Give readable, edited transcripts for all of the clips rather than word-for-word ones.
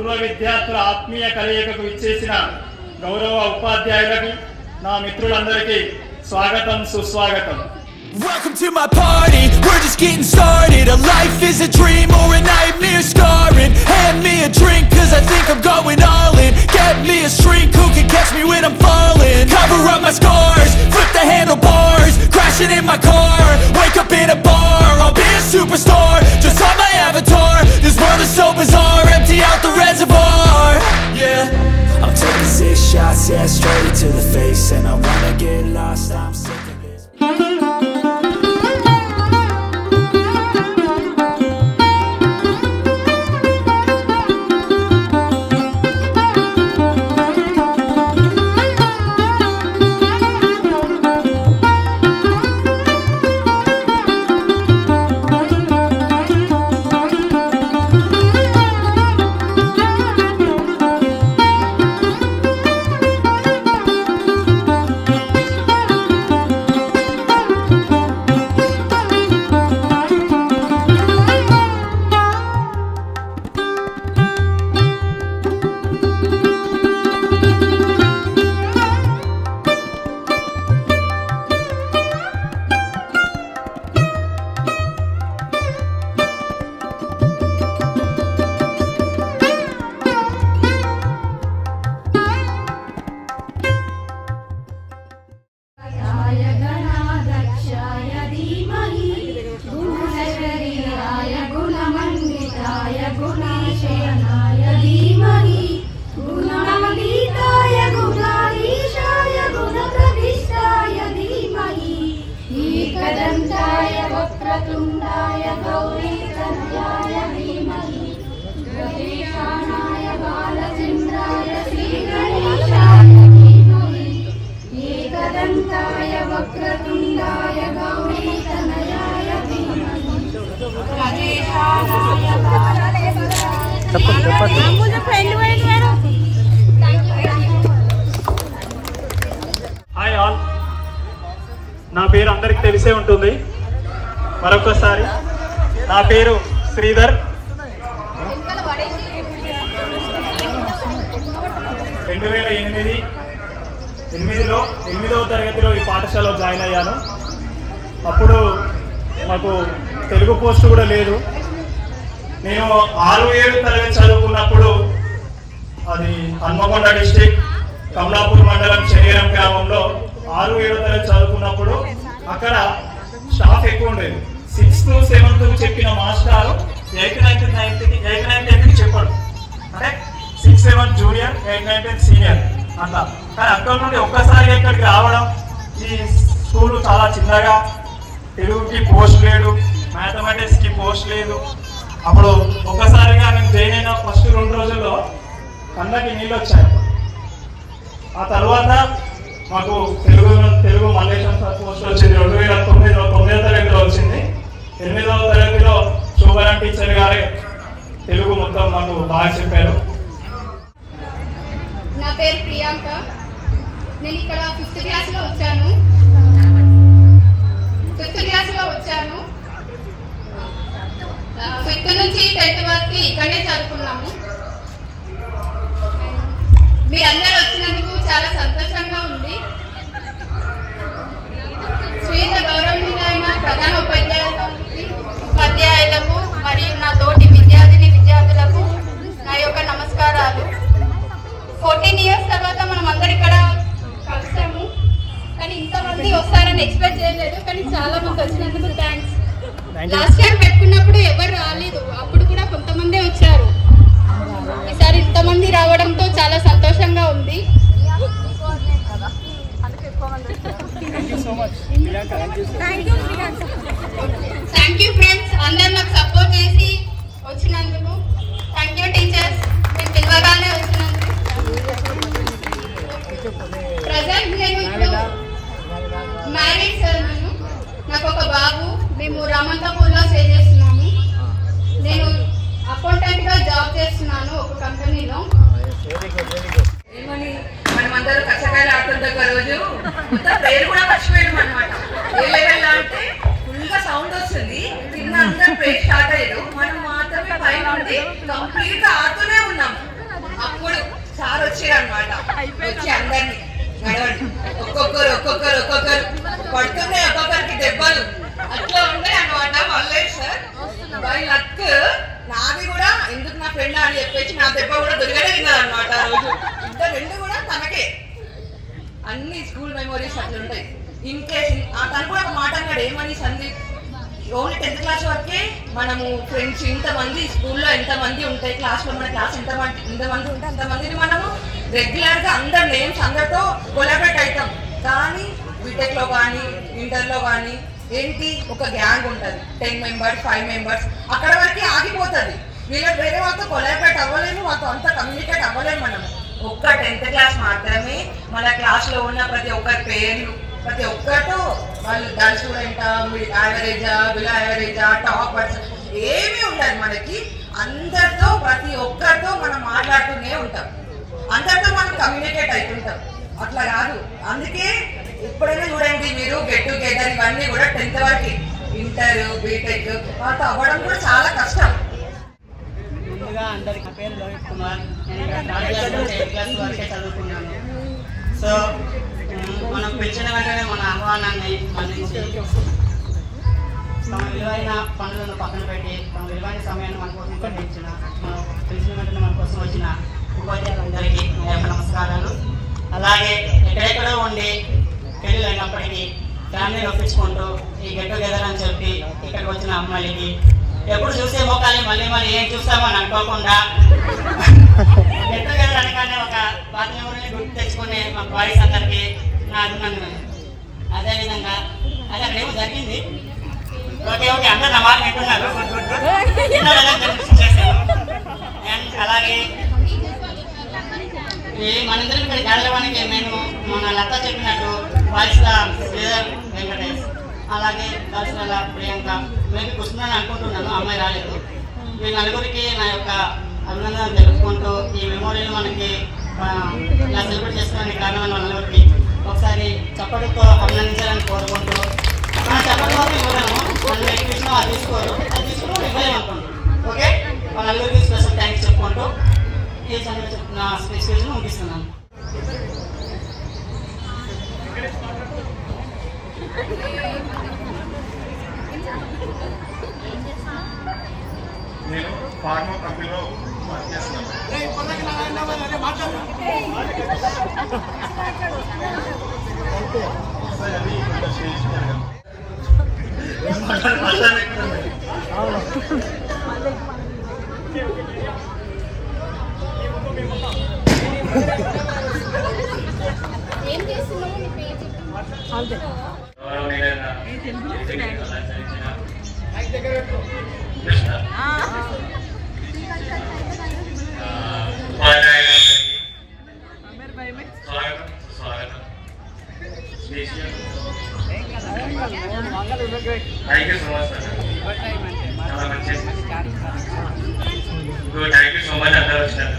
పూర్వ విద్యార్థుల ఆత్మీయ కలయికకు ఇచ్చేసిన గౌరవ ఉపాధ్యాయులకు నా మిత్రులందరికీ స్వాగతం సుస్వాగతం. Welcome to my party, we're just getting started. A life is a dream or a nightmare scarring. Hand me a drink cause I think I'm going all in. Get me a shrink who can catch me when I'm falling. Cover up my scars, flip the handlebars, crashing in my car, wake up in a bar. I'll be a superstar, just on my avatar. This world is so bizarre, empty out the reservoir. Yeah, I'm taking 6 shots, yeah, straight to the face. And I wanna get lost, I'm sick of this. Hi all, నా పేరు అందరికి తెలిసే ఉంటుంది. మరొకసారి నా పేరు శ్రీధర్. 2008లో 8వ తరగతిలో ఈ పాఠశాలలో జాయిన్ అయ్యాను. అప్పుడు మాకు తెలుగు పోస్ట్ కూడా లేదు. నేను 6-7 తరగతి చదువుకున్నప్పుడు అది హన్మకొండ డిస్ట్రిక్ట్ కమలాపూర్ మండలం శరీరం గ్రామంలో 6-7 తరగతి చదువుకున్నప్పుడు అక్కడ స్టాఫ్ ఎక్కువ ఉండేది. 6th 7th చెప్పిన మాస్టారు 8th 9th చెప్పాడు. అంటే 6th 7th junior, 8th 9th senior అట్లా. కానీ అక్కడ నుండి ఒక్కసారి ఇక్కడికి రావడం, ఈ స్కూల్ చాలా చిన్నగా, తెలుగుకి పోస్ట్ లేదు, మ్యాథమెటిక్స్కి పోస్ట్ లేదు. అప్పుడు ఒక్కసారిగా నేను జాయిన్ అయిన ఫస్ట్ 2 రోజుల్లో కళ్ళకి నీళ్ళు వచ్చాయి. ఆ తర్వాత మాకు తెలుగు మల్లేశం సార్ పోస్ట్ వచ్చింది. 2009 తరగతిలో వచ్చింది. 8వ తరగతిలో శోభన్ టీచర్ గారే తెలుగు మొత్తం మాకు బాగా చెప్పారు. నా పేరు ప్రియాంక. నేను ఇక్కడ 5th క్లాస్లో వచ్చాను. ఫిఫ్త్ నుంచి 10th వరకు ఇక్కడే చదువుకున్నాము. మీరందరూ వచ్చినందుకు చాలా సంతోషంగా ఉంది. స్వీయ గౌరవనీయులైన ప్రధాన ఉపాధ్యాయులకు మరియు నా తోటి విద్యార్థులకు నా యొక్క నమస్కారాలు. 14 years తర్వాత మనం అందరు ఇక్కడ కలిసాము. కానీ ఇంతమంది వస్తారని ఎక్స్పెక్ట్ చేయలేదు. కానీ చాలా మంది వచ్చినందుకు థ్యాంక్స్. లాస్ట్ టైం పెట్టుకున్నప్పుడు ఎవరు రాలేదు, అప్పుడు కూడా కొంతమందే వచ్చారు. ఈసారి ఇంతమంది రావడంతో చాలా సంతోషంగా ఉంది. థ్యాంక్ యూ ఫ్రెండ్స్, అందరు నాకు సపోర్ట్ చేసి వచ్చినందుకు. థ్యాంక్ యూ టీచర్స్, మీరు పిలవగానే వచ్చినందుకు. ప్రజెంట్ నేను ఇప్పుడు మ్యారీడ్ సార్. నాకు ఒక బాబు. మేము రామంతపూర్లో స్టే చేస్తున్నాము. నేను అకౌంటెంట్ గా జాబ్ చేస్తున్నాను ఒక కంపెనీలో. మనమందరూ కచ్చకాయలు ఆడుతుంటే ఒక రోజు మొత్తం పేరు కూడా మర్చిపోయాం అనమాట. ఏ లెవెల్ అంటే ఫుల్ గా సౌండ్ వస్తుంది, కింద అందరూ ప్రేర్ స్టార్ట్ అయ్యారు, మనం మాత్రమే పై నుండి కంప్లీట్ గా ఆడుతూనే ఉన్నాం. అప్పుడు సార్ వచ్చారు అనమాట. వచ్చి అందరినీ నడవండి, ఒక్కొక్కరు పడుతున్నాయి, ఒక్కొక్కరికి దెబ్బలు అట్లా ఉన్నాయి అనమాట. మళ్ళీ సార్ బై లక్ నాది కూడా ఎందుకు నా ఫ్రెండ్ అని చెప్పేసి నా దెబ్బ కూడా దొరికనే తిన్నారు అనమాట. ఆ రోజు రెండు కూడా తనకే. అన్ని స్కూల్ మెమోరీస్ అట్లా ఉంటాయి. ఇన్ కేస్ తను కూడా ఒక మాట అన్నాడు, ఏమని సందీప్, ఓన్లీ 10th క్లాస్ వరకే మనము ఫ్రెండ్స్ ఇంతమంది స్కూల్లో ఎంతమంది ఉంటాయి, క్లాస్లో మన క్లాస్ ఇంతమంది ఉంటే అంతమందిని మనము రెగ్యులర్గా అందరు నేమ్స్ అందరితో కొలాబరేట్ అవుతాం. కానీ బీటెక్లో కానీ ఇంటర్లో కానీ ఏంటి ఒక గ్యాంగ్ ఉంటుంది, 10 members 5 members, అక్కడ వరకు ఆగిపోతుంది. వీళ్ళకి వేరే వాళ్ళతో కొలాబరేట్ అవ్వలేము, వాళ్ళతో అంతా కమ్యూనికేట్ అవ్వలేము. మనము ఒక్క 10th క్లాస్ మాత్రమే మన క్లాస్లో ఉన్న ప్రతి ఒక్కరి పేర్లు, ప్రతి ఒక్కరితో వాళ్ళు గర్ల్ స్టూడెంటా, యావరేజా, బిలో యావరేజా, టాపర్స్ ఏమీ ఉండదు మనకి. అందరితో ప్రతి ఒక్కరితో మనం మాట్లాడుతూనే ఉంటాం, అందరితో మనం కమ్యూనికేట్ అవుతుంటాం. అట్లా కాదు, అందుకే ఎప్పుడైనా చూడండి మీరు గెట్ టుగెదర్ ఇవన్నీ కూడా 10th వరకు. ఇంటర్ బీటెక్ వాళ్ళతో అవ్వడం కూడా చాలా కష్టం. ముందుగా అందరికి నా పేరు లోహిత్ కుమార్. నేను ఇక్కడ 3rd క్లాస్ నుంచి 8th క్లాస్ వరకే చదువుకున్నాను. సో మనం పిలిచిన వెంటనే మన ఆహ్వానాన్ని మన్నించి తమ విలువైన పనులను పక్కన పెట్టి తమ విలువైన సమయాన్ని మన కోసం కేటాయించిన, మనం పిలిచిన వెంటనే మన కోసం వచ్చిన ఉపాధ్యాయులందరికీ నా యొక్క నమస్కారాలు. అలాగే ఎక్కడెక్కడో ఉండి పెళ్ళి అయినప్పటికీ ఫ్యామిలీని ఒప్పించుకుంటూ ఈ గెట్ టుగెదర్ అని చెప్పి ఇక్కడికి వచ్చిన అమ్మాయిలకి ఎప్పుడు చూసే మొక్కల్ని మళ్ళీ మళ్ళీ ఏం చూస్తామని అనుకోకుండా గెట్ టుగెదర్ అనగానే ఒక పాత మెమరీని గుర్తు తెచ్చుకునే మా బాయ్స్ అందరికీ నా అభినందనలు. అదేవిధంగా అది అక్కడ ఏమో జరిగింది. ఓకే అందరూ నా మాట వింటున్నారు. అండ్ అలాగే మనందరం ఇక్కడ గెలవడానికి నేను మన లత చెప్పినట్టు బాయ్స్ల శ్రీధర్ వెంకటేష్, అలాగే గర్ల్స్ల ప్రియాంక, మేము కూర్చున్నాను అనుకుంటున్నాను, అమ్మాయి రాలేదు. ఈ నలుగురికి నా యొక్క అభినందనలు తెలుపుకుంటూ ఈ మెమోరీలు మనకి ఇలా సెలబ్రేట్ చేసుకోవడానికి కారణమైన నలుగురికి ఒకసారి చప్పటితో అభినందించాలని కోరుకుంటూ, చప్పటి మాత్రం ఇవ్వగలము, మనం ఎక్కించిన అది తీసుకోరు, అది తీసుకుని ఇవ్వలేము అనుకుంటాం. ఓకే, వాళ్ళ నలుగురికి స్పెషల్ థ్యాంక్స్ చెప్పుకుంటూ ఈ సమయంలో నా స్పీచ్ ముగిస్తున్నాను. నేను ఫార్మా కంపెనీలో వర్క్ చేస్తున్నాను. ఏం చేస్తున్నావు నీ పేరు thank you so much sir, చాలా మంచి. థ్యాంక్ యూ సో మచ్ అందరూ వచ్చినారు.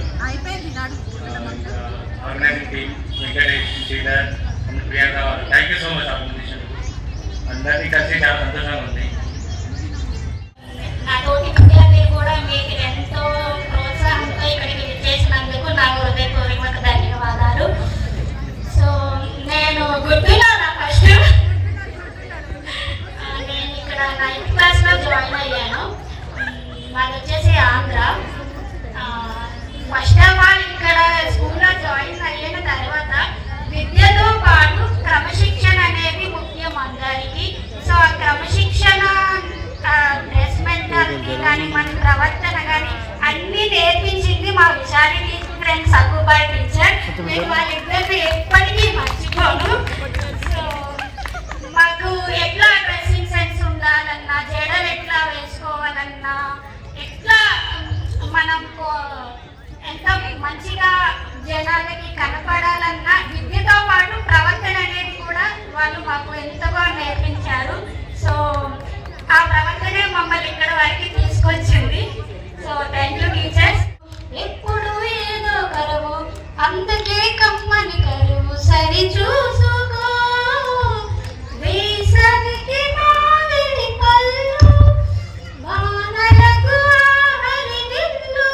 Organising team Venkatesh, Sridhar, Priyanka, thank you so much organisation. అందరినీ కలిసి చాలా సంతోషంగా ఉంది. నా తోటి విద్యార్థులు కూడా మీకు ఎంతో ప్రోత్సాహంతో ఇక్కడికి చేసినందుకు నా హృదయపూర్వక ధన్యవాదాలు. సో నేను గుర్తులో నా ఫస్ట్ నేను ఇక్కడ 9th క్లాస్లో జాయిన్ అయ్యాను. మాది వచ్చేసి ఆంధ్ర. ఫస్ట్ ఆఫ్ ఆల్ ఇక్కడ స్కూల్లో జాయిన్ అయిన తర్వాత విద్యతో పాటు క్రమశిక్షణ అనేది ముఖ్యం అందరికీ. సో ఆ క్రమశిక్షణ డ్రెస్ మెంటాలిటీ కానీ మన ప్రవర్తన కానీ అన్నీ నేర్పించింది మా విశాలి ఫ్రెండ్ సక్కుబాయ్ టీచర్. నేను వాళ్ళిద్దరిని ఎప్పటికీ మర్చిపోను. సో మాకు ఎట్లా డ్రెస్సింగ్ సెన్స్ ఉండాలన్నా, జడలు ఎట్లా వేసుకోవాలన్నా, ఎట్లా మనం ఎంత మంచిగా జనాలకి కనపడాలన్నా విద్యతో పాటు ప్రవర్తన అనేది కూడా వాళ్ళు మాకు ఎంతగా నేర్పించారు. సో ఆ ప్రవర్తనే మమ్మల్ని ఇక్కడ వరకు తీసుకొచ్చింది. So thank you teachers. ఎప్పుడు ఏదో కరువు, అందుకే కమ్మని కరువు సరి చూసుకో, వేసవికి మామిడి పళ్ళు, వానలకు ఆహరి విల్లు,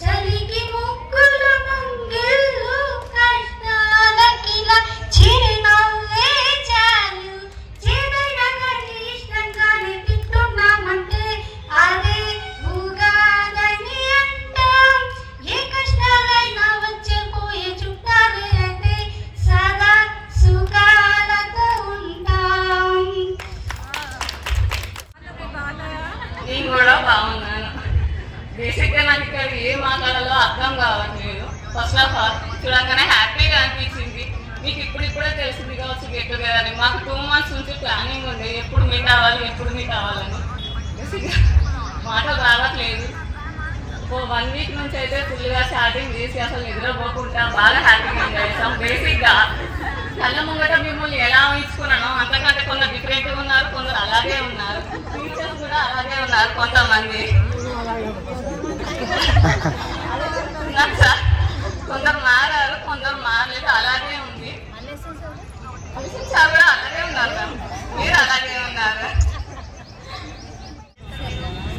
చలికి ముక్కులు నాకు ఇక్కడ ఏం మాట్లాడాలో అర్థం కావట్లేదు. ఫస్ట్ ఆఫ్ ఆల్ చూడగానే హ్యాపీగా అనిపించింది. మీకు ఇప్పుడిప్పుడే తెలిసింది కావచ్చు గెట్ టుగెదర్ అని. మాకు 2 months నుంచి ప్లానింగ్ ఉంది, ఎప్పుడు మీట్ అవ్వాలని. మాటలు రావట్లేదు. 1 week నుంచి అయితే ఫుల్గా చాటింగ్ చేసి అసలు నిద్రపోకుండా బాగా హ్యాపీగా ఎంజాయ్ చేసాం. బేసిక్గా కళ్ళ ముంగట మిమ్మల్ని ఎలా ఊహించుకున్నానో అంతకంటే కొందరు డిఫరెంట్గా ఉన్నారు, కొందరు అలాగే ఉన్నారు. టీచర్స్ కూడా అలాగే ఉన్నారు కొంతమంది. కొందరు మారారు, కొందరు మారలేదు, అలాగే ఉంది. సార్ కూడా అలాగే ఉన్నారు మ్యామ్, మీరు అలాగే ఉన్నారు.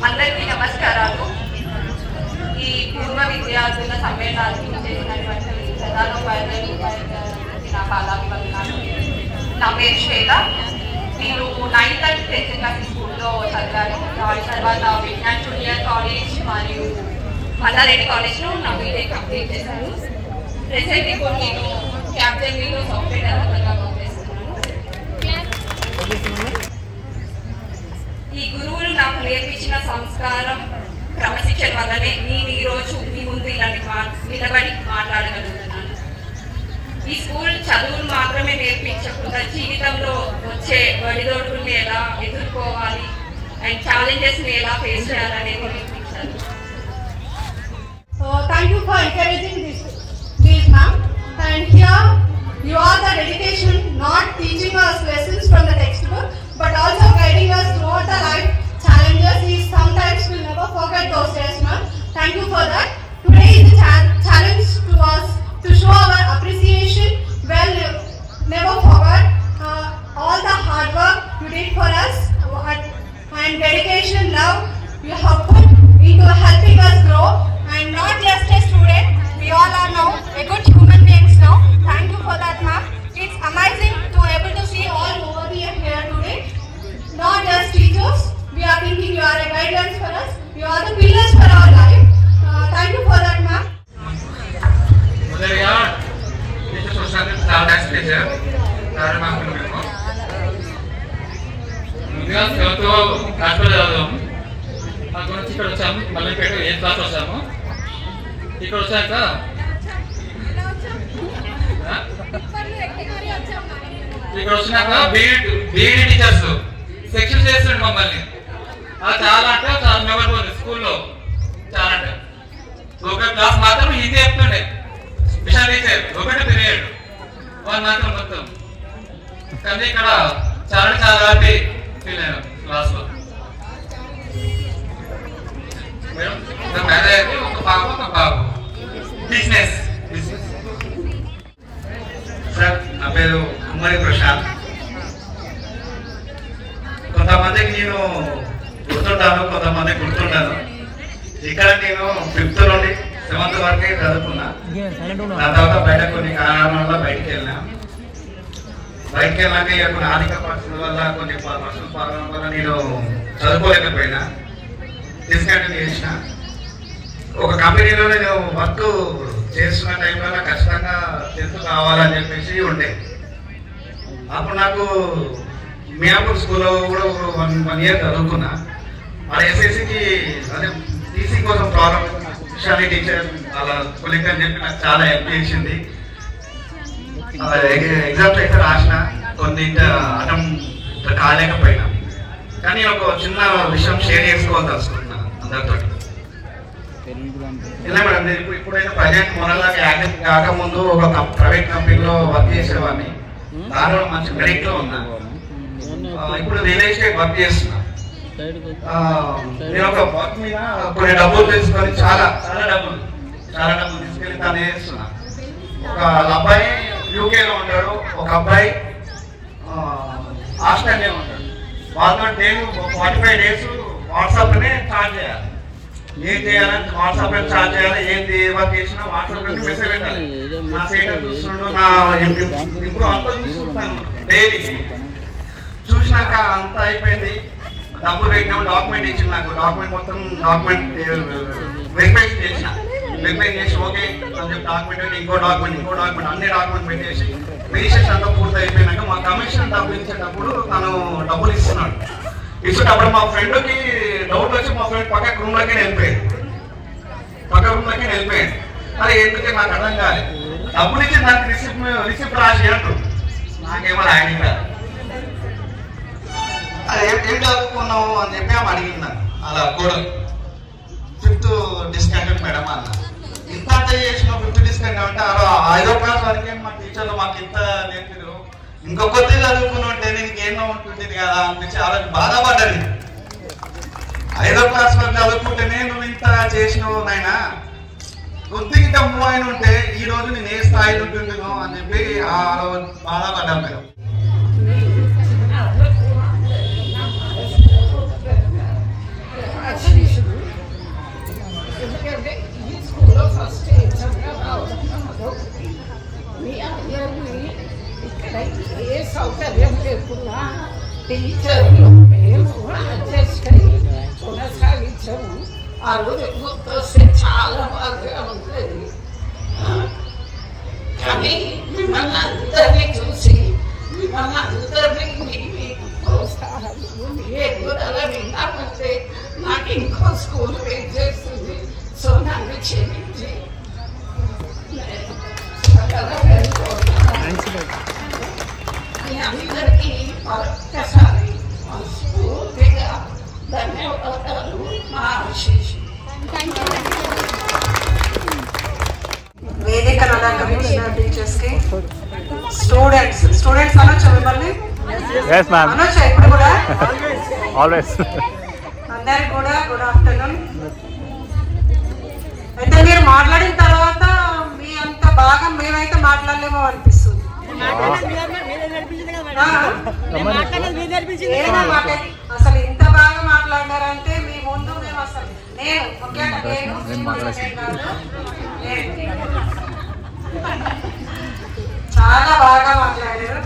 అందరికీ నమస్కారాలు. ఈ పూర్వ విద్యార్థుల సమ్మేళనానికి చేసినటువంటి ప్రధానోపాధ్యాయులు నాకు అలాభివందనాలు. నా పేరు శ్వేత. నేను 9th and 10th క్లాస్ స్కూల్లో చదివాను. దాని తర్వాత విజ్ఞాన్ జూనియర్ కాలేజ్ మరియు మల్లారెడ్డి కాలేజ్లో నా బీటెక్ కంప్లీట్ చేశాను. ప్రెసెంట్ ఇప్పుడు నేను క్యాప్జెమినీలో సాఫ్ట్వేర్ డెవలపర్గా పనిచేస్తున్నాను. ఈ గురువులు నాకు నేర్పించిన సంస్కారం, క్రమశిక్షణ వల్లనే నేను ఈరోజు మీ ముందు ఇలాంటి నిలబడి మాట్లాడగలుగుతున్నాను. ఈ స్కూల్ చదువులు మాత్రమే నేర్పించకుండా జీవితంలో వచ్చే ఒడిదొడుకుల్ని ఎలా ఎదుర్కోవాలి అండ్ ఛాలెంజెస్ని ఎలా ఫేస్ చేయాలనేది నేర్పించారు. Thank you for encouraging this ma'am. And here you are the dedication, not teaching us lessons from the textbook, but also guiding us throughout the life challenges. We sometimes will never forget those days, ma'am. Thank you for that. Today is a challenge to us to show our appreciation. Well, never forget all the hard work you did for us and dedication, love you have put into helping us grow. And not just a student, we all are now a good human beings now. Thank you for that, ma'am. It's amazing to able to see all over here today. Not just teachers, we are thinking you are a guidance for us. You are the pillars for our life. Thank you for that, ma'am. మొదలుగా teachers వచ్చినందుకు చాలా thanks teacher. ముందుగా seventh క్లాస్లో చదువుదాం. అక్కడ నుంచి ఇక్కడ వచ్చాము, మల్లంపేట 8th క్లాస్ వచ్చాము. ఇక్కడ వచ్చాక బీఈడి టీచర్స్ సెక్షన్ చేస్తుండే మమ్మల్ని. చాలా అంటే చాలా మెమరబుల్ ఉంది స్కూల్లో. చాలా అంటే ఒక క్లాస్ మాత్రం హిందీ చెప్తుండే విషయం టీచర్, ఒకటి పీరియడ్ 1 మాత్రం మొత్తం. కానీ ఇక్కడ చాలా చాలా హ్యాపీ ఫీల్ అయ్యాను క్లాస్లో. మేడం మ్యారేజ్ ఒక పాప ఒక బాబు. బిజినెస్ సార్, నా పేరు కుమ్మరి ప్రశాంత్. కొంతమందికి నేను గుర్తుంటాను, కొంతమందికి గుర్తుంటాను. ఇక్కడ నేను 5th నుండి 7th వరకే చదువుకున్నా. దాని తర్వాత బయట కొన్ని కారణాల వల్ల బయటికి వెళ్ళాక కొన్ని ఆర్థిక పరిస్థితుల వల్ల కొన్ని పర్సనల్ ప్రాబ్లం వల్ల నేను చదువుకోలేకపోయినా డిస్కంటిన్యూ చేసిన. ఒక కంపెనీలో నేను వర్క్ చేస్తున్న టైంలో నాకు ఖచ్చితంగా 10th కావాలని చెప్పేసి ఉండే. అప్పుడు నాకు మియాపూర్ స్కూల్లో కూడా 1 year చదువుకున్నా. అది ఎస్ఎస్సికి అదే టీసీ కోసం ప్రాబ్లం విషయాన్ని టీచర్ అలా కొలిక్ అని చెప్పి నాకు చాలా హెల్ప్ చేసింది. ఎగ్జామ్స్ అయితే రాసిన, కొన్ని అటెంప్ట్ కాలేకపోయినా. కానీ ఒక చిన్న విషయం షేర్ చేసుకోవాల్సుకున్నా అందరితో. ఇలా మేడం, నేను ఇప్పుడైతే ప్రజెంట్ మొన్నలాగా యాక్టివ్ కాకముందు ఒక ప్రైవేట్ కంపెనీలో వర్క్ చేసేవాడిని. దానిలో మంచి మెరిట్లో ఉన్నా. ఇప్పుడు రియల్ ఎస్టేట్ వర్క్ చేస్తున్నా. నేను ఒక వర్క్ మీద కొన్ని డబ్బులు తీసుకొని చాలా డబ్బులు తీసుకెళ్ళి తను చేస్తున్నా. ఒక అబ్బాయి యూకేలో ఉంటాడు, ఒక అబ్బాయి ఆస్ట్రేలియాలో ఉంటాడు. వాళ్ళతో నేను 45 days వాట్సాప్లోనే చార్జ్ చేయాలి. ఏం చేయాలని వాట్సాప్ చార్జ్ చేయాలి, ఏంటి వర్క్ చేసినా వాట్సాప్ మెసేజ్ పెట్టాలి. నా స్టేటస్ చూస్తుండో, నా ఇప్పుడు అంతా చూస్తుంటాను డైలీ. చూసినాక అంతా అయిపోయింది, డబ్బులు పెట్టినాము, డాక్యుమెంట్ ఇచ్చింది నాకు. డాక్యుమెంట్ వెరిఫై చేసి ఓకే అని చెప్పి డాక్యుమెంట్ ఇంకో డాక్యుమెంట్ అన్ని డాక్యుమెంట్ పెట్టేసి రిజిస్ట్రేషన్ అంతా పూర్తి అయిపోయినాక మా కమిషన్ డబ్బులు ఇచ్చేటప్పుడు తను డబ్బులు ఇస్తున్నాడు. ఇచ్చేటప్పుడు మా ఫ్రెండ్కి డౌట్ వచ్చి మా ఫ్రెండ్ పక్క రూమ్లోకి వెళ్ళిపోయింది. వెళ్ళిపోయింది. మరి ఎందుకే నాకు అర్థం కాలేదు. డబ్బులు ఇచ్చి నాకు రిసిప్ట్ రాసి అంటారు, నాకేమో రాయడం కాదు. అది ఏం చదువుకున్నావు అని చెప్పి ఆమె అడిగింది నన్ను. అలా కూడా 5th డిస్కంటెంట్ మేడం అన్న. ఇంత అంటే చేసిన 5th డిస్కంటెంట్ అంటే 5వ క్లాస్ వరకే మా టీచర్లు మాకు ఇంత నేర్పారు, ఇంకొకటి చదువుకుని ఉంటే నీకు ఏమో ఉంటుంది కదా అనిపించి ఆ రోజు బాధపడ్డాను. 5వ క్లాస్ వరకు చదువుకుంటేనే నువ్వు ఇంత చేసినావు నాయన, కొద్దిగా ఇంకా మూవ్ అయిన ఉంటే ఈ రోజు నేను ఏ స్థాయిలో ఉంటుందో అని చెప్పి ఆ రోజు బాధపడ్డాను మేడం. ఎందుకంటే ఈ స్కూల్లో ఫస్ట్ ఎగ్జామ్గా రావడం మీ అందరినీ ఇక్కడ ఏ సౌకర్యం లేకున్నా టీచర్లు మేము అడ్జస్ట్ అయ్యి కొనసాగించాము. ఆ రోజు గుర్తొస్తే చాలా బాగా ఉంటుంది. కానీ మిమ్మల్ని అందరినీ చూసి మిమ్మల్ని అందరినీ ప్రోత్సాహాలు ఎదుగుదల విన్నామంటే నాకు ఇంకో స్కూల్ వెయిట్ చేస్తుంది. సో నన్ను క్షమించి మీ అందరికీ ఒక్కసారి స్ఫూర్తిగా ధన్యవాదాలు. మా ఆశీస్సు. వేదికను అలంకరించిన టీచర్స్ కి, స్టూడెంట్స్ అనొచ్చా మిమ్మల్ని? అనొచ్చా ఇప్పుడు కూడా? అందరికి కూడా గుడ్ ఆఫ్టర్నూన్. అయితే మీరు మాట్లాడిన తర్వాత మీ అంత బాగా మేమైతే మాట్లాడలేమో అనిపిస్తుంది. అసలు ఇంత బాగా మాట్లాడారంటే మీ ముందు మేము అసలు నేను ముఖ్యంగా చాలా బాగా మాట్లాడారు.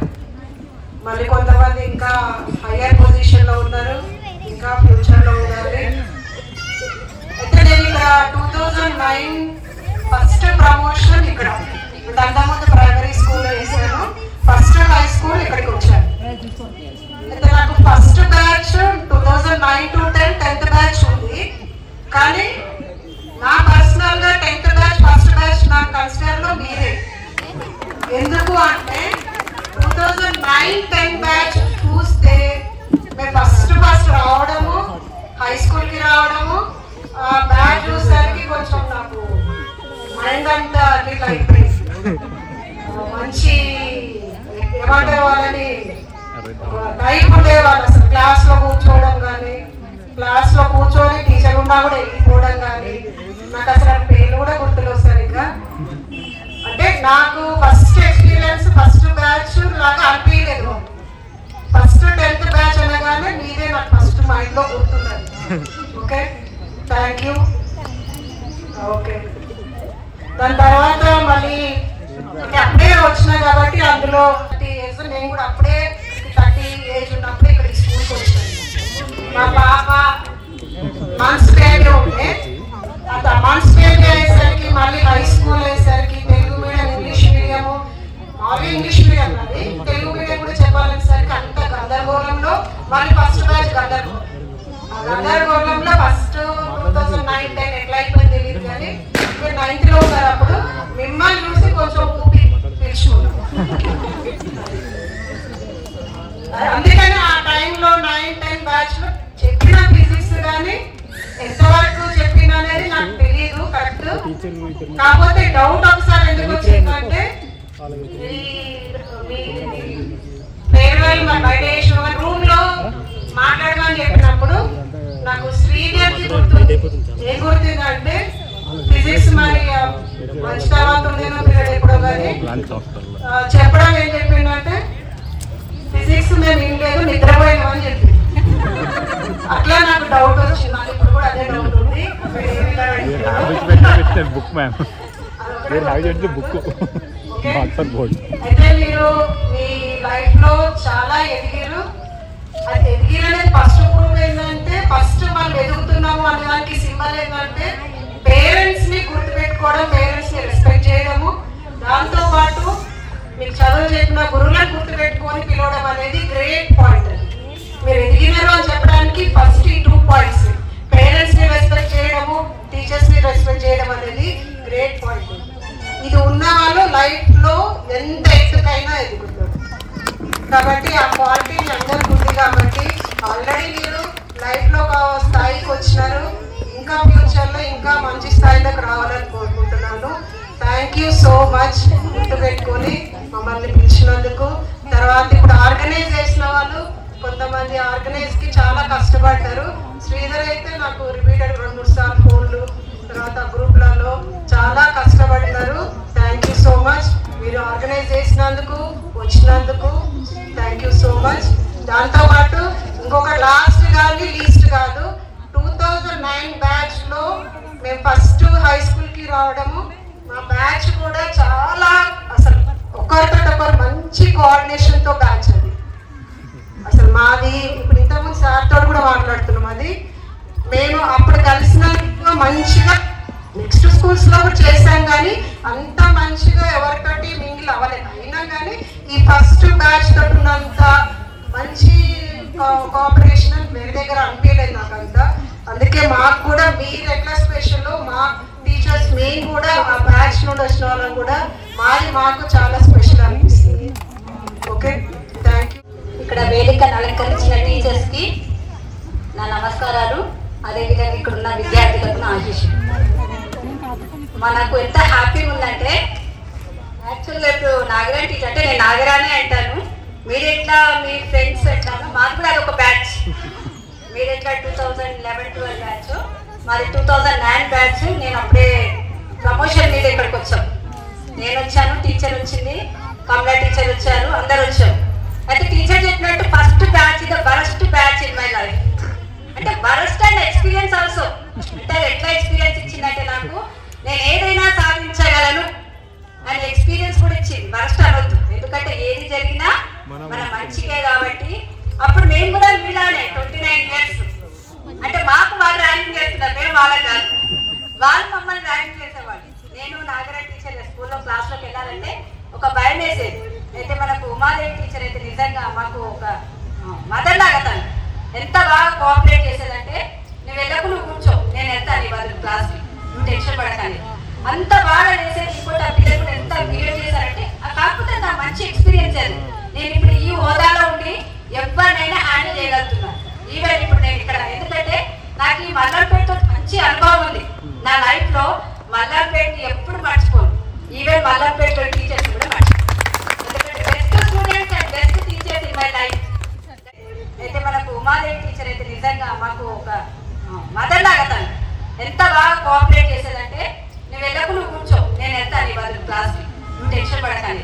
మళ్ళీ కొంతమంది ఇంకా హయ్యర్ పొజిషన్ లో ఉన్నారు, ఇంకా ఫ్యూచర్ లో ఉండాలి. అయితే నేను ఇక్కడ 2009 ఫస్ట్ ప్రమోషన్ ఇక్కడ దండముందు ప్రైమరీ స్కూల్లో వేసాను. ఫస్ట్ హై స్కూల్ ఇక్కడికి వచ్చాను. అయితే నాకు first batch 2009 to 10 10th batch ఉంది. కానీ నా పర్సనల్ గా 10th బ్యాచ్ ఫస్ట్ బ్యాచ్ నా కన్సిడర్ లో మీరే. ఎందుకు అంటే 2009-10 బ్యాచ్ చూస్తే మేము ఫస్ట్ రావడము, హై స్కూల్ కి రావడము, బ్యాచ్ చూసేసరికి కొంచెం నాకు మైండ్ అంతా అట్లా అయిపోయింది. మంచి ఏమంటారు వాళ్ళని టైప్ ఉండేవాళ్ళు. అసలు క్లాస్ లో కూర్చోవడం కానీ, క్లాస్ లో కూర్చొని టీచర్ ఉన్నా కూడా వెళ్ళిపోవడం కానీ, నాకు అసలు పేర్లు కూడా గుర్తులు వస్తారు. ఇంకా అంటే నాకు ఫస్ట్ ఎక్స్పీరియన్స్ ఫస్ట్ బ్యాచ్ లాగా అనిపించలేదు. ఫస్ట్ 10th బ్యాచ్ అనగానే మీదే నాకు ఫస్ట్ మైండ్ లో గుర్తున్నది. Okay, thank you. ఓకే, దాని తర్వాత మళ్ళీ అప్పుడే వచ్చినా కాబట్టి అందులో 30 years నేను కూడా అప్పుడే 30 ఏజ్ ఉన్నప్పుడు ఇక్కడ స్కూల్కి వచ్చాను. మా పాప మంత్స్ బేబీ ఉంటే మంత్స్ బేబీ అయ్యేసరికి మళ్ళీ హై స్కూల్ అయ్యేసరికి తెలుగు మీడియం ఇంగ్లీష్ మీడియం మామూలు ఇంగ్లీష్ మీడియం అది తెలుగు మీడియం కూడా చెప్పాలనేసరికి అంత గందరగోళంలో మళ్ళీ ఫస్ట్ బ్యాచ్ గందరగోళం. ఆ గందరగోళంలో ఫస్ట్ 2009-10 ఎట్లా అయిపోయింది తెలియదు కానీ ఇప్పుడు 9th లో ఉన్నారు. అప్పుడు మిమ్మల్ని చూసి కొంచెం ఊపి పిలుచుకున్నాం. అందుకని ఆ టైంలో 9-10 బ్యాచ్ లో చెప్పిన ఫిజిక్స్ కానీ ఎంతవరకు చెప్పిన అనేది నాకు తెలియదు కరెక్ట్. కాకపోతే డౌట్ ఒకసారి ఎందుకు వచ్చిందంటే ఫేర్వెల్ బయట రూమ్ లో మాట్లాడమని చెప్పినప్పుడు నాకు శ్రీదేవికి ఏం గుర్తుందంటే ఫిజిక్స్ మరి మంచి తర్వాత ఉందేనో పీరియడ్ ఎప్పుడో కానీ చెప్పడం ఏం చెప్పిందంటే ఫిజిక్స్ మేము ఏం లేదు నిద్రపోయినామని చెప్పింది. అట్లా నాకు డౌట్ వచ్చింది. నాకు ఇప్పుడు కూడా అదే డౌట్ ఉంది. అయితే మీరు మీ లైఫ్ లో చాలా ఎదిగారు. అది ఎదిగిరనేది ఫస్ట్ ప్రూఫ్ ఏంటంటే ఫస్ట్ మనం ఎదుగుతున్నాము అనడానికి సింబల్ ఏంటంటే పేరెంట్స్ ని గుర్తుపెట్టుకోవడం, పేరెంట్స్ ని రెస్పెక్ట్ చేయడము, దాంతో పాటు మీకు చదువు చెప్పిన గురువులను గుర్తుపెట్టుకొని పిలవడం అనేది గ్రేట్ పాయింట్. మీరు ఎదిగినారు అని చెప్పడానికి ఫస్ట్ ఈ 2 పాయింట్స్ పేరెంట్స్ ని రెస్పెక్ట్ చేయడము, టీచర్స్ ని రెస్పెక్ట్ స్పెండ్ చేయడం అనేది గ్రేట్ పాయింట్. ఇది ఉన్న వాళ్ళు లైఫ్లో ఎంత ఎత్తుకైనా ఎదుగుతారు. కాబట్టి ఆ క్వాలిటీ అందరికి ఉంది. కాబట్టి ఆల్రెడీ మీరు లైఫ్లో ఒక స్థాయికి వచ్చినారు. ఇంకా ఫ్యూచర్లో ఇంకా మంచి స్థాయిలోకి రావాలని కోరుకుంటున్నాను. థ్యాంక్ యూ సో మచ్ గుర్తుపెట్టుకొని మమ్మల్ని పిలిచినందుకు. తర్వాత ఇప్పుడు ఆర్గనైజ్ చేసిన వాళ్ళు కొంతమంది ఆర్గనైజ్కి చాలా కష్టపడ్డారు. శ్రీధర్ అయితే నాకు రిపీటెడ్ 2-3 సార్లు ఫోన్లు, తర్వాత గ్రూప్లలో చాలా కష్టపడినారు. Thank you so much. మీరు ఆర్గనైజ్ చేసినందుకు, వచ్చినందుకు థ్యాంక్ యూ సో మచ్. దాంతోపాటు ఇంకొక లాస్ట్ కానీ లీస్ట్ కాదు, 2009 బ్యాచ్లో మేము ఫస్ట్ హై స్కూల్కి రావడము, మా బ్యాచ్ కూడా చాలా అసలు ఒకరితో ఒకరు మంచి కోఆర్డినేషన్తో బ్యాచ్ అది. అసలు మాది ఇప్పుడు ఇంతకుముందు సార్తో కూడా మాట్లాడుతున్నాం. అది మేము అప్పుడు కలిసినట్టుగా మంచిగా నెక్స్ట్ స్కూల్స్లో కూడా చేశాం, కానీ అంత మంచిగా ఎవరితోటి మింగిల్ అవ్వలేదు. అయినా కానీ ఈ ఫస్ట్ బ్యాచ్ తోటి ఉన్నంత మంచి కోఆపరేషన్ వేరే దగ్గర అనిపించలేదు నాకంతా. అందుకే మాకు కూడా మీరు ఎట్లా స్పెషల్, మా టీచర్స్ మేము కూడా ఆ బ్యాచ్ నుండి వచ్చిన వాళ్ళని కూడా మాకు చాలా స్పెషల్ అనిపిస్తుంది. Okay, thank you. ఇక్కడ వేదికను అలంకరించిన టీచర్స్కి నా నమస్కారాలు. అదేవిధంగా ఇక్కడ ఉన్న విద్యార్థులకు నా ఆశీస్సులు. మనకు ఎంత హ్యాపీగా ఉందంటే, యాక్చువల్గా ఇప్పుడు నాగరాణి టీచర్ అంటే నేను నాగరాణి అంటాను. మీరు ఎట్లా మీ ఫ్రెండ్స్ ఎట్లా, మాకు కూడా అదొక బ్యాచ్. మీరు ఎట్లా 2011-12 బ్యాచ్, మాది 2009 బ్యాచ్. నేను అప్పుడే ప్రమోషన్ మీద ఇక్కడికి వచ్చాం. నేను వచ్చాను, టీచర్ వచ్చింది, కమలా టీచర్ వచ్చారు, అందరు వచ్చాం. అయితే టీచర్ చెప్పినట్టు ఫస్ట్ బ్యాచ్ ఇది worst batch in my life. అంటే వరస్ట్ అండ్ ఎక్స్పీరియన్స్ ఆల్సో. అంటే ఎట్లా ఎక్స్పీరియన్స్ ఇచ్చిందంటే, నాకు నేను ఏదైనా సాధించగలను అని ఎక్స్పీరియన్స్ కూడా ఇచ్చింది. వరస్ట్ అనొద్దు, ఎందుకంటే ఏది జరిగినా మన మంచిగా. కాబట్టి అప్పుడు మేము కూడా మీలానే 29 ఇయర్స్ అంటే మాకు వాళ్ళు ర్యాంకింగ్ చేస్తున్నారు, మేము వాళ్ళకి కాదు, వాళ్ళు మమ్మల్ని ర్యాంకింగ్ చేసేవాళ్ళు. నేను నాగరాజ్ టీచర్ స్కూల్లో క్లాస్లోకి వెళ్ళాలంటే ఒక భయం వేసేది. అయితే మనకు ఉమాదేవి టీచర్ అయితే నిజంగా మాకు ఒక మదర్ లాగా, తను ఎంత బాగా కోఆపరేట్ చేసేదంటే, నువ్వు వెళ్ళకు, నువ్వు కూర్చో, నేను వెళ్తాను నీ బదులు క్లాస్కి, నువ్వు టెన్షన్ పడకాని, అంత బాగా చేసేది. ఇంకోటి ఆ పిల్లలు కూడా ఎంత బిహేవ్ చేశారంటే, కాకపోతే నా మంచి ఎక్స్పీరియన్స్ అది. నేను ఇప్పుడు ఈ హోదాలో ఉండి ఎవరినైనా హ్యాండిల్ చేయగలుగుతున్నాను. ఈవెన్ ఇప్పుడు నేను ఇక్కడ, ఎందుకంటే నాకు ఈ మల్లార్పేటతో మంచి అనుభవం ఉంది నా లైఫ్లో. మల్లార్పేట ఎప్పుడు మర్చిపోను. ఈవెన్ మల్లార్పేట టీచర్స్ కూడా మర్చిపోను. ఎందుకంటే best students and best teachers in my life. అయితే మనకు ఉమాదేవి టీచర్ అయితే నిజంగా మాకు ఒక మదర్ లాగా, తను ఎంత బాగా కోఆపరేట్ చేసేదంటే, నువ్వు వెళ్ళకు, నువ్వు కూర్చో, నేను వెళ్తాను నీ బదులు క్లాస్కి, నువ్వు టెన్షన్ పడకాని,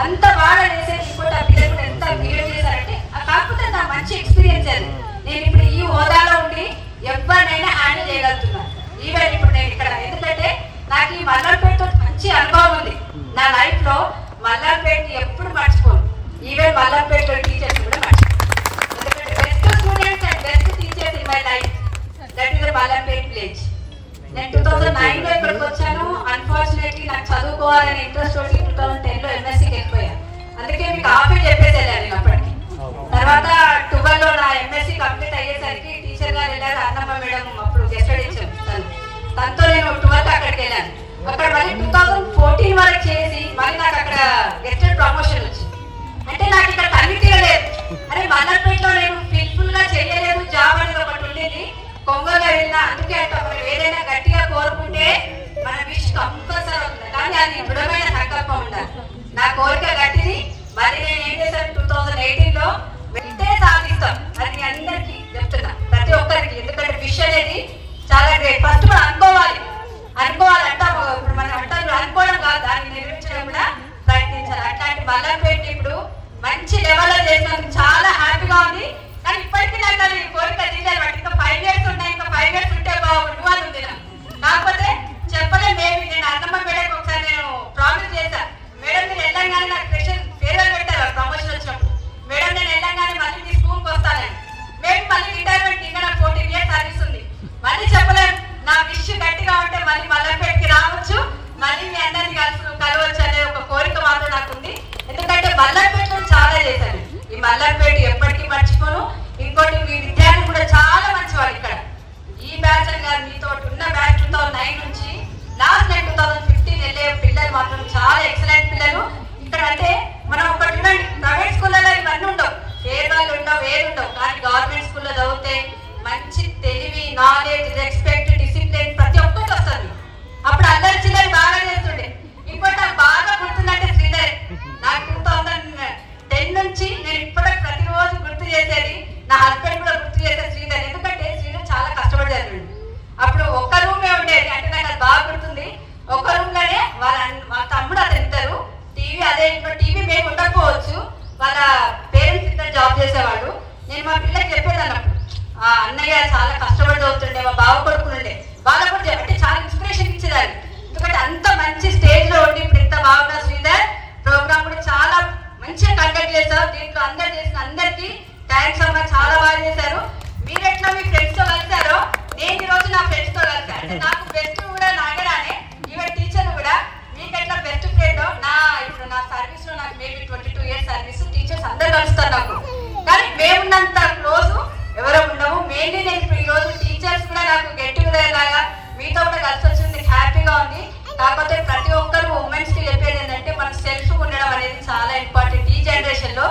అంత బాగా చేసేది. ఇంకోటి ఆ పిల్లలు కూడా ఎంత బిహేవ్ చేశారంటే, కాకపోతే నా మంచి ఎక్స్పీరియన్స్ అది. నేను ఇప్పుడు ఈ హోదాలో ఉండి ఎవరినైనా హ్యాండిల్ చేయగలుగుతున్నాను. ఈవెన్ ఇప్పుడు నేను ఇక్కడ, ఎందుకంటే నాకు ఈ మల్లార్పేటతో మంచి అనుభవం ఉంది నా లైఫ్లో. మల్లార్పేట ఎప్పుడు మర్చిపోను. ఈవెన్ మల్లార్పేట టీచర్స్ కూడా మర్చిపోను. ఎందుకంటే best students and best teachers in my life, that is Mallarpet village. నేను 2009లో ఇక్కడికి వచ్చాను. అన్ఫార్చునేట్లీ నాకు చదువుకోవాలని ఇంట్రెస్ట్ తోటి 2010లో ఎంఎస్సీకి వెళ్ళిపోయాను. అందుకే మీకు ఆఫే చెప్పేసి వెళ్ళాను నేను అప్పటికి. తర్వాత 12లో నా ఎంఎస్సీ కంప్లీట్ అయ్యేసరికి టీచర్ గారు వెళ్ళారు, అన్నమ్మ మేడం అప్పుడు గెస్ట్ ఇచ్చాం, తనతో నేను 12 అక్కడికి వెళ్ళాను. అక్కడ మళ్ళీ 2014 వరకు చేసి మళ్ళీ నాకు అక్కడ గెస్టెడ్ ప్రమోషన్ వచ్చింది. అంటే నాకు ఇక్కడ కన్ను తీరలేదు. అరే మల్లార్పేటలో నేను ఫుల్ గా చేయలేదు, జాబ్ అనేది ఒకటి ఉండేది, కొంగగా వెళ్ళినా. అందుకే అంటే మనం ఏదైనా గట్టిగా కోరుకుంటే మన విష్ కంపల్సరీ అవుతుంది, కానీ అది దృఢమైన సంకల్పం ఉండాలి. నా కోరిక గట్టిది. మరి నేను ఏం చేశాను, 2018లో వెంటే సాధిస్తాం. అది అందరికీ చెప్తున్నా, ప్రతి ఒక్కరికి. ఎందుకంటే విష్ అనేది చాలా గ్రేట్. ఫస్ట్ మనం అనుకోవాలంటే ఇప్పుడు మనం అంటారు, అనుకోవడం కాదు, దాన్ని నిర్వహించడం కూడా ప్రయత్నించాలి. అట్లాంటి మల్లార్పేట ఇప్పుడు మంచి లెవెల్లో చేసినందుకు చాలా హ్యాపీగా ఉంది. కానీ ఇప్పటికీ నాకు అది కోరిక తీయాలి. ఇంకా 5 years ఉన్నాయి, ఇంకా 5 years ఉంటే బాగుండు అని ఉంది నాకు. కాకపోతే చెప్పలేదు. నేను అన్నమ్మ మేడకి ఒకసారి నేను ప్రామిస్ చేశాను, మేడం మీరు వెళ్ళంగానే నాకు ఫేర్వెల్ పెట్టారు ప్రమోషన్ వచ్చినప్పుడు. మేడం నేను వెళ్ళంగానే మళ్ళీ మీ స్కూల్కి వస్తానని. మేము మళ్ళీ రిటైర్మెంట్, ఇంకా నాకు 14 years సర్వీస్ ఉంది. మళ్ళీ చెప్పలేదు, నా విష్ గట్టిగా ఉంటే మళ్ళీ మల్లార్పేటకి రావచ్చు, మళ్ళీ మీ అందరినీ కలవచ్చు అనే ఒక కోరిక మాత్రం నాకు ఉంది. ఎందుకంటే మల్లార్పేటలో చాలా చేశాను. ఈ మల్లార్పేట అన్నయ్య చాలా కష్టపడి చదువుతుండే, మా బావ కొడుకులుండే, వాళ్ళ కూడా అంటే చాలా ఇన్స్పిరేషన్ ఇచ్చేదాన్ని. ఎందుకంటే అంత మంచి స్టేజ్ లో ఉండి ఇప్పుడు ఇంత బాగా శ్రీధర్ ప్రోగ్రామ్ కూడా చాలా మంచిగా కండక్ట్ చేశారు. దీంట్లో అందరు చేసిన అందరికీ థ్యాంక్స్ అమ్మా, చాలా బాగా చేశారు. మీరు ఎట్లా మీ ఫ్రెండ్స్ తో కలిసారో నేను ఈ రోజు నా ఫ్రెండ్స్ తో కలిసాను. అంటే నాకు బెస్ట్ కూడా నాగరానే, ఈవెన్ టీచర్ కూడా. మీకు ఎట్లా బెస్ట్ ఫ్రెండ్ ఇప్పుడు నా సర్వీస్ లో నాకు మేబీ 22 years సర్వీస్, టీచర్స్ అందరు కలుస్తారు నాకు, కానీ మేమున్నంత క్లోజ్ ఎవరో ఉండవు. మెయిన్లీ నేను ఇప్పుడు ఈ రోజు టీచర్స్ కూడా నాకు గెట్ టుగెదర్ లాగా మీతో కూడా కలిసి వచ్చింది, హ్యాపీగా ఉంది. కాకపోతే ప్రతి ఒక్కరు ఉమెన్స్ కి చెప్పేది ఏంటంటే మనకు సెల్ఫ్ ఉండడం అనేది చాలా ఇంపార్టెంట్ ఈ జనరేషన్ లో.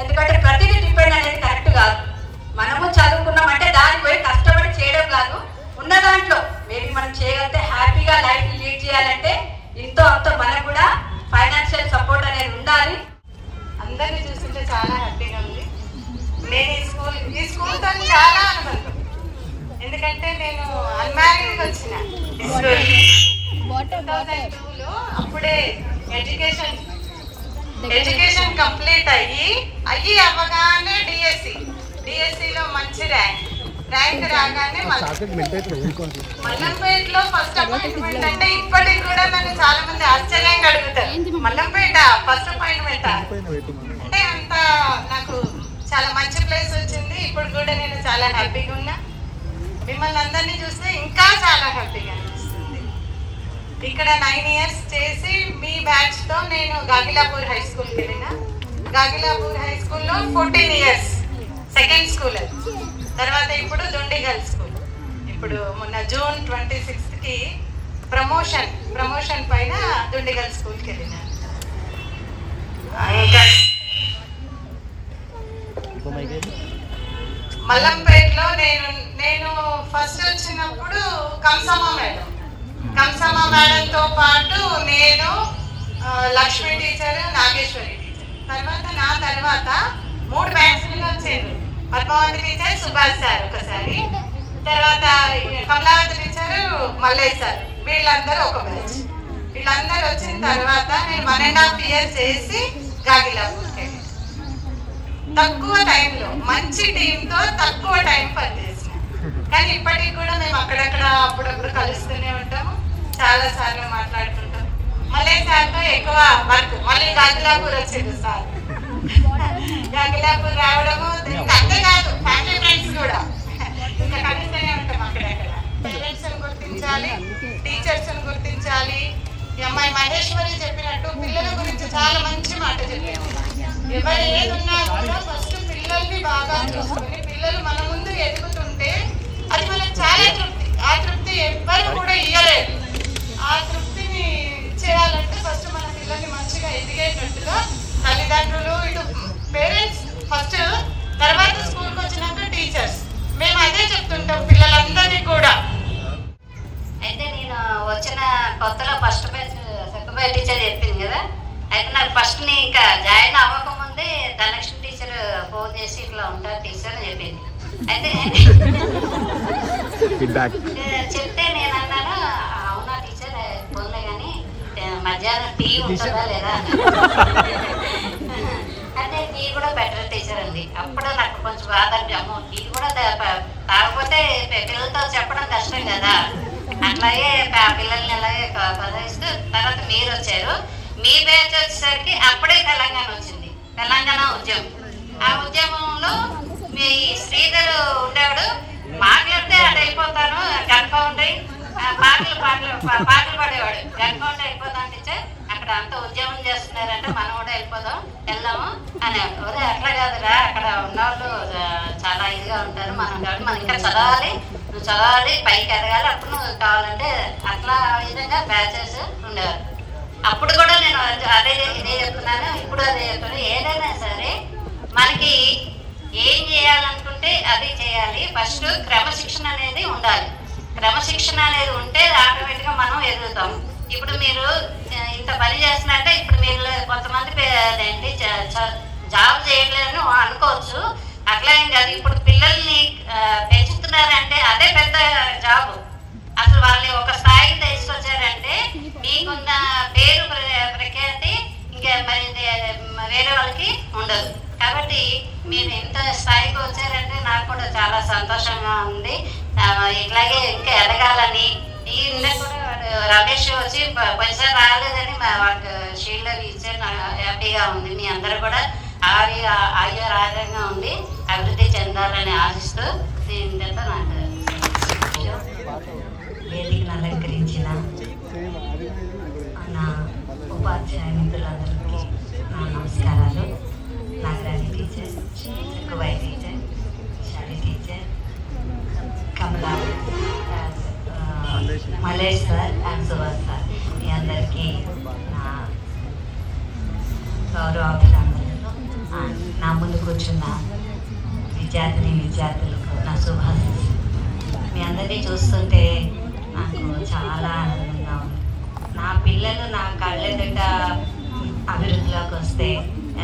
ఎందుకంటే ప్రతిదీ డిపెండ్ అనేది కరెక్ట్ కాదు. మనము చదువుకున్నామంటే దానికి పోయి కష్టపడి చేయడం కాదు, ఉన్న దాంట్లో మేబీ మనం చేయగలిగితే హ్యాపీగా లైఫ్ లీడ్ చేయాలంటే ఇంతో అంతో మనకు కూడా ఫైనాన్షియల్ సపోర్ట్ అనేది ఉండాలి. అందరినీ చూస్తుంటే చాలా హ్యాపీగా ఉంది. నేను ఈ స్కూల్తో చాలా అనుబంధం, ఎందుకంటే నేను అన్మ్యారీడ్కి వచ్చిన 2002లో అప్పుడే ఎడ్యుకేషన్ కంప్లీట్ అయ్యి అవ్వగానే డిఎస్సిలో మంచి ర్యాంక్ రాగానే మల్లంపేటలో ఫస్ట్ అపాయింట్మెంట్. అంటే ఇప్పటికి కూడా నన్ను చాలా మంది ఆశ్చర్యంగా అడుగుతారు, మల్లంపేట ఫస్ట్ అపాయింట్మెంట్ అంటే అంత నాకు చాలా మంచి ప్లేస్ వచ్చింది. ఇప్పుడు కూడా నేను చాలా హ్యాపీగా ఉన్నా. మిమ్మల్ని అందరినీ చూస్తే ఇంకా చాలా హ్యాపీగా అనిపిస్తుంది. ఇక్కడ 9 years చేసి మీ బ్యాచ్ తో నేను గాగిలాపూర్ హై స్కూల్కి వెళ్ళిన. గాగిలాపూర్ హై స్కూల్లో 14 years సెకండ్ స్కూల్. తర్వాత ఇప్పుడు దుండి గర్ల్స్ స్కూల్. ఇప్పుడు మొన్న June 26కి ప్రమోషన్ పైన దుండి గర్ల్స్ స్కూల్కి వెళ్ళిన. ఇంకా మల్లంపేటలో నేను ఫస్ట్ వచ్చినప్పుడు కంసమ్మ మేడంతో పాటు నేను లక్ష్మి టీచర్, నాగేశ్వరి టీచర్, నా తర్వాత 3 బ్యాచ్లుగా వచ్చారు. పద్మావతి టీచర్, సుభాష్ సార్ ఒకసారి, తర్వాత కమలావతి టీచర్, మల్లేష్ సార్, వీళ్ళందరూ ఒక బ్యాచ్. వీళ్ళందరూ వచ్చిన తర్వాత నేను 1.5 years చేసి గాగిలాపూర్కి వెళ్ళాను. తక్కువ టైంలో మంచి టీంతో తక్కువ టైం పనిచేసిన. కానీ ఇప్పటికి కూడా మేము అక్కడక్కడ అప్పుడప్పుడు కలుస్తూనే ఉంటాము, చాలా సార్లు మాట్లాడుకుంటాం. మళ్ళీ సార్తో ఎక్కువ వర్క్. మళ్ళీ గాగిలాపూర్ వచ్చింది సార్, గాగిలాపూర్ రావడము అంతేకాదు ఫ్యామిలీ ఫ్రెండ్స్ కూడా ఇంకా కలుస్తూనే ఉంటాం అక్కడక్కడ. పేరెంట్స్ గుర్తించాలి, టీచర్స్ గుర్తించాలి. ఈ అమ్మాయి మహేశ్వరి చెప్పినట్టు పిల్లల గురించి చాలా మంచి మాట చెప్పారు. ఎవరు ఏదున్నా కూడా ఫస్ట్ పిల్లల్ని బాగా చూసుకుని పిల్లలు మన ముందు ఎదుగుతుంటే అది మనకు చాలా తృప్తి. ఆ తృప్తి ఎవ్వరు కూడా ఇయ్యలేదు. ఆ తృప్తిని చేయాలంటే ఫస్ట్ మన పిల్లల్ని మంచిగా ఎదిగేటట్టుగా తల్లిదండ్రులు, ఇటు పేరెంట్స్ ఫస్ట్, తర్వాత స్కూల్కి వచ్చినాక టీచర్స్. మేము అదే చెప్తుంటాం పిల్లలందరినీ కూడా. అయితే నేను వచ్చిన కొత్తలో ఫస్ట్ బ్యాచ్ సెకండ్ టీచర్ చెప్పింది కదా, అయితే నాకు ఫస్ట్ ఇంకా జాయిన్ అవ్వకముందే ధనలక్ష్మి టీచర్ ఫోన్ చేసి ఇట్లా ఉంటారు టీచర్ అని చెప్పింది. అయితే చెప్తే నేను అన్నాను, అవునా టీచర్ ఫోన్లే కానీ మధ్యాహ్నం టీ ఉంటుందా లేదా అంటే టీ కూడా బెటర్ టీచర్ అండి. అప్పుడు నాకు కొంచెం బాధ అమ్మో టీ కూడా తాగకపోతే పిల్లలతో చెప్పడం కష్టం కదా. అట్లాగే పిల్లల్ని అలాగే పదవిస్తూ తర్వాత మీరు వచ్చారు. మీ బ్యాచ్ వచ్చేసరికి అప్పుడే తెలంగాణ వచ్చింది, తెలంగాణ ఉద్యమం. ఆ ఉద్యమంలో మీ శ్రీధర్ ఉండేవాడు, మాట్లాడితే అటు వెళ్ళిపోతాను కన్ఫౌండరీ పాటలు పాడేవాడు. కన్ఫౌండరీ వెళ్ళిపోతాను టీచర్, అక్కడ అంతా ఉద్యమం చేస్తున్నారంటే మనం కూడా వెళ్దాము అనేవాడు. ఒరే అట్లా కాదురా, అక్కడ ఉన్నవాళ్ళు చాలా ఇదిగా ఉంటారు, మనం కాబట్టి మనం ఇంకా చదవాలి, నువ్వు చదవాలి, పైకి ఎదగాలి, అప్పుడు నువ్వు కావాలంటే అట్లా విధంగా బ్యాచెస్ ఉండేవారు. అప్పుడు కూడా నేను ఇదే చెప్తున్నాను, ఇప్పుడు అదే చెప్తున్నాను. ఏదైనా సరే మనకి ఏం చేయాలనుకుంటే అది చేయాలి. ఫస్ట్ క్రమశిక్షణ అనేది ఉండాలి. క్రమశిక్షణ అనేది ఉంటే ఆటోమేటిక్గా మనం ఎదుగుతాం. ఇప్పుడు మీరు ఇంత పని చేస్తున్నారంటే ఇప్పుడు మీరు కొంతమంది ఏంటి జాబ్ చేయట్లేదని అనుకోవచ్చు, అట్లా ఏం కాదు. ఇప్పుడు పిల్లల్ని పెంచుతున్నారంటే అదే పెద్ద జాబ్. అసలు వాళ్ళని ఒక స్థాయికి తీసుకొచ్చారంటే మీకున్న పేరు ప్రఖ్యాతి ఇంకా మరి వేరే వాళ్ళకి ఉండదు. కాబట్టి మీరు ఇంత స్థాయికి వచ్చారంటే నాకు కూడా చాలా సంతోషంగా ఉంది. ఇట్లాగే ఇంకా ఎదగాలని ఇందాక కూడా రమేష్ వచ్చి పైసా రాలేదని వాడికి షీల్డ్ అవి ఇచ్చారు. నాకు హ్యాపీగా ఉంది. మీ అందరూ కూడా ఆరోగ్యంగా ఉండి అభివృద్ధి చెందాలని ఆశిస్తూ దీంతో నాకు వేదికను అలంకరించిన నా ఉపాధ్యాయ మిత్రులందరికీ నా నమస్కారాలు. నాగరాజి టీచర్, కువై teacher, Shali teacher, Kamala, Malesh sir and Subhash sir, మీ అందరికీ నా గౌరవాభినందనలు. నా ముందు కూర్చున్న విద్యార్థులకు నా శుభాశీస్సులు. మీ అందరినీ చూస్తుంటే నాకు చాలా ఆనందంగా ఉంది. నా పిల్లలు నా కళ్ళెదుట అభివృద్ధిలోకి వస్తే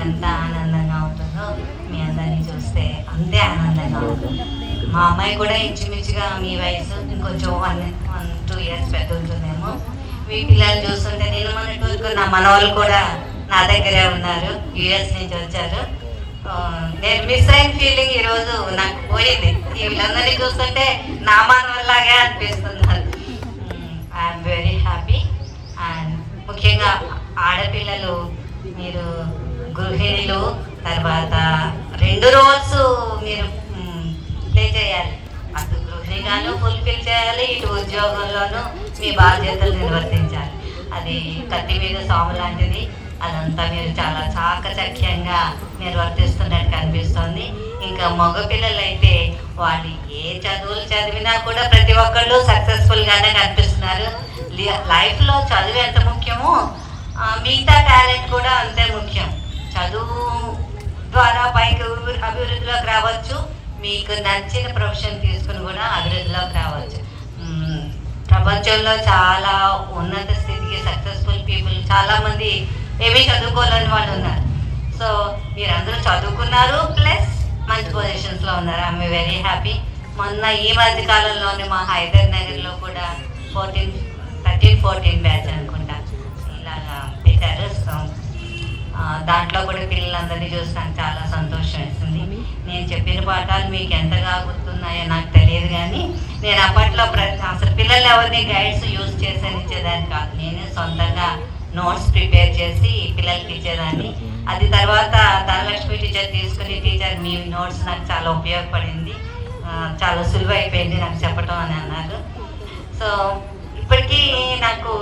ఎంత ఆనందంగా ఉంటుందో మీ అందరినీ చూస్తే అంతే ఆనందంగా ఉంటుంది. మా అమ్మాయి కూడా ఇంచుమించుగా మీ వయసు ఇంకొంచెం 1-2 years పెద్ద ఉంటుందేమో. మీ పిల్లలు చూస్తుంటే నేను మొన్నటి నా మనవాళ్ళు కూడా నా దగ్గరే ఉన్నారు, US నుంచి వచ్చారు. నేను మిస్ అయిన ఫీలింగ్ ఈరోజు నాకు పోయింది. వీళ్ళందరినీ చూస్తుంటే నా మనవల్లాగే అనిపిస్తున్నారు. I am very happy. అండ్ ముఖ్యంగా ఆడపిల్లలు మీరు గృహిణులు, తర్వాత 2 roles మీరు ప్లే చేయాలి. అటు గృహిణిగాను ఫుల్ఫిల్ చేయాలి, ఇటు ఉద్యోగంలోనూ మీ బాధ్యతలు నిర్వర్తించాలి. అది కత్తి మీద సాము లాంటిది. అదంతా మీరు చాలా చాకచక్యంగా నిర్వర్తిస్తున్నట్టు కనిపిస్తుంది. ఇంకా మగపిల్లలు అయితే వాళ్ళు ఏ చదువులు చదివినా కూడా ప్రతి ఒక్కళ్ళు సక్సెస్ఫుల్గానే కనిపిస్తున్నారు. లైఫ్లో చదువు ఎంత ముఖ్యమో మిగతా టాలెంట్ కూడా అంతే ముఖ్యం. చదువు ద్వారా పైకి అభివృద్ధిలోకి రావచ్చు, మీకు నచ్చిన ప్రొఫెషన్ తీసుకుని కూడా అభివృద్ధిలోకి రావచ్చు. ప్రపంచంలో చాలా ఉన్నత స్థితికి సక్సెస్ఫుల్ పీపుల్ చాలామంది ఏమీ చదువుకోలేని వాళ్ళు ఉన్నారు. సో మీరందరూ చదువుకున్నారు, ప్లస్ మంచి పొజిషన్స్లో ఉన్నారు. I'm very happy. మొన్న ఈ మధ్య కాలంలోనే మా హైదర్ నగర్లో కూడా 13-14 బ్యాచ్ అనుకుంటా ఇలాగా పెట్టారు. దాంట్లో కూడా పిల్లలందరినీ చూసి నాకు చాలా సంతోషం వేసింది. నేను చెప్పిన పాఠాలు మీకు ఎంతగా గుర్తున్నాయో నాకు తెలియదు, కానీ నేను అప్పట్లో అసలు పిల్లలు ఎవరిని గైడ్స్ యూజ్ చేసేది ఇచ్చేదాన్ని కాదు. నేను సొంతంగా నోట్స్ ప్రిపేర్ చేసి పిల్లలకి ఇచ్చేదాన్ని. అది తర్వాత ధనలక్ష్మి టీచర్ తీసుకుని, టీచర్ మీ నోట్స్ నాకు చాలా ఉపయోగపడింది, చాలా సులువైపోయింది నాకు చెప్పటం అని అన్నారు. సో ఇప్పటికీ నాకు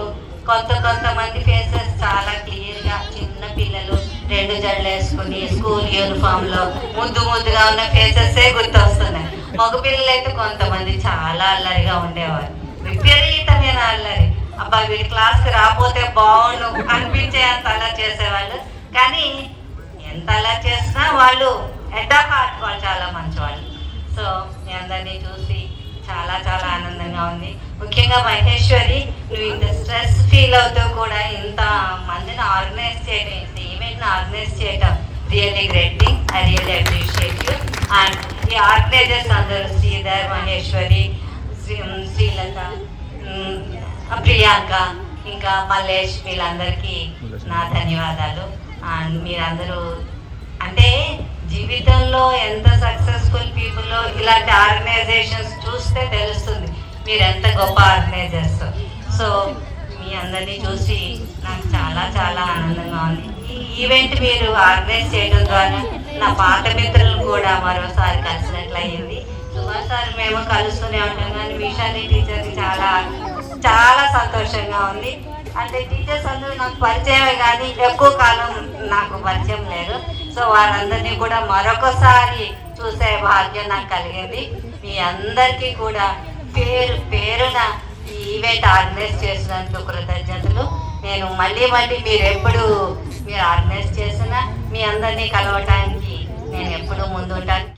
కొంతమంది ఫేసెస్ చాలా క్లియర్గా, చిన్న పిల్లలు 2 జడలు వేసుకుని స్కూల్ యూనిఫామ్లో ముద్దుగా ఉన్న ఫేసెసే గుర్తొస్తున్నాయి. మగ పిల్లలు అయితే కొంతమంది చాలా అల్లరిగా ఉండేవారు, విపరీతమైన అల్లరి. అబ్బా వీడి క్లాస్కి రాకపోతే బాగుండు అనిపించేంత అల్లరి చేసేవాళ్ళు. కానీ ఎంత అల్లరి చేసినా వాళ్ళు ఎట్ ద హార్ట్ వాళ్ళు చాలా మంచివాళ్ళు. సో మీ అందరినీ చూసి చాలా చాలా ఆనందంగా ఉంది. ముఖ్యంగా మహేశ్వరి, నువ్వు ఇంత స్ట్రెస్ ఫీల్ అవుతూ కూడా ఇంత మందిని ఆర్గనైజ్ చేయడం, ఇంత ఈవెంట్ని ఆర్గనైజ్ చేయడం really great thing. I really appreciate you. And ఈ ఆర్గనైజర్స్ అందరూ శ్రీధర్, మహేశ్వరి, శ్రీలత, ప్రియాంక, ఇంకా మల్లేష్, వీళ్ళందరికీ నా ధన్యవాదాలు. అండ్ మీరందరూ అంటే జీవితంలో ఎంత సక్సెస్ఫుల్ పీపుల్ ఇలాంటి ఆర్గనైజేషన్స్ చూస్తే తెలుస్తుంది మీరు ఎంత గొప్ప ఆర్గనైజర్స్. సో మీ అందరినీ చూసి నాకు చాలా చాలా ఆనందంగా ఉంది. ఈ ఈవెంట్ మీరు ఆర్గనైజ్ చేయడం ద్వారా నా పాత మిత్రులు కూడా మరోసారి కలిసినట్లయింది. సుభాష్ సార్ మేము కలుస్తూనే ఉంటాం, కానీ విశాలి టీచర్కి చాలా చాలా సంతోషంగా ఉంది. అంటే టీచర్స్ అందరూ నాకు పరిచయమే కానీ ఎక్కువ కాలం నాకు పరిచయం లేదు. సో వారందరినీ కూడా మరొకసారి చూసే భాగ్యం నాకు కలిగింది. మీ అందరికీ కూడా పేరు పేరున ఈ ఈవెంట్ ఆర్గనైజ్ చేసినందుకు కృతజ్ఞతలు. నేను మళ్ళీ మీరు ఆర్గనైజ్ చేసినా మీ అందరినీ కలవటానికి నేను ఎప్పుడూ ముందుంటాను.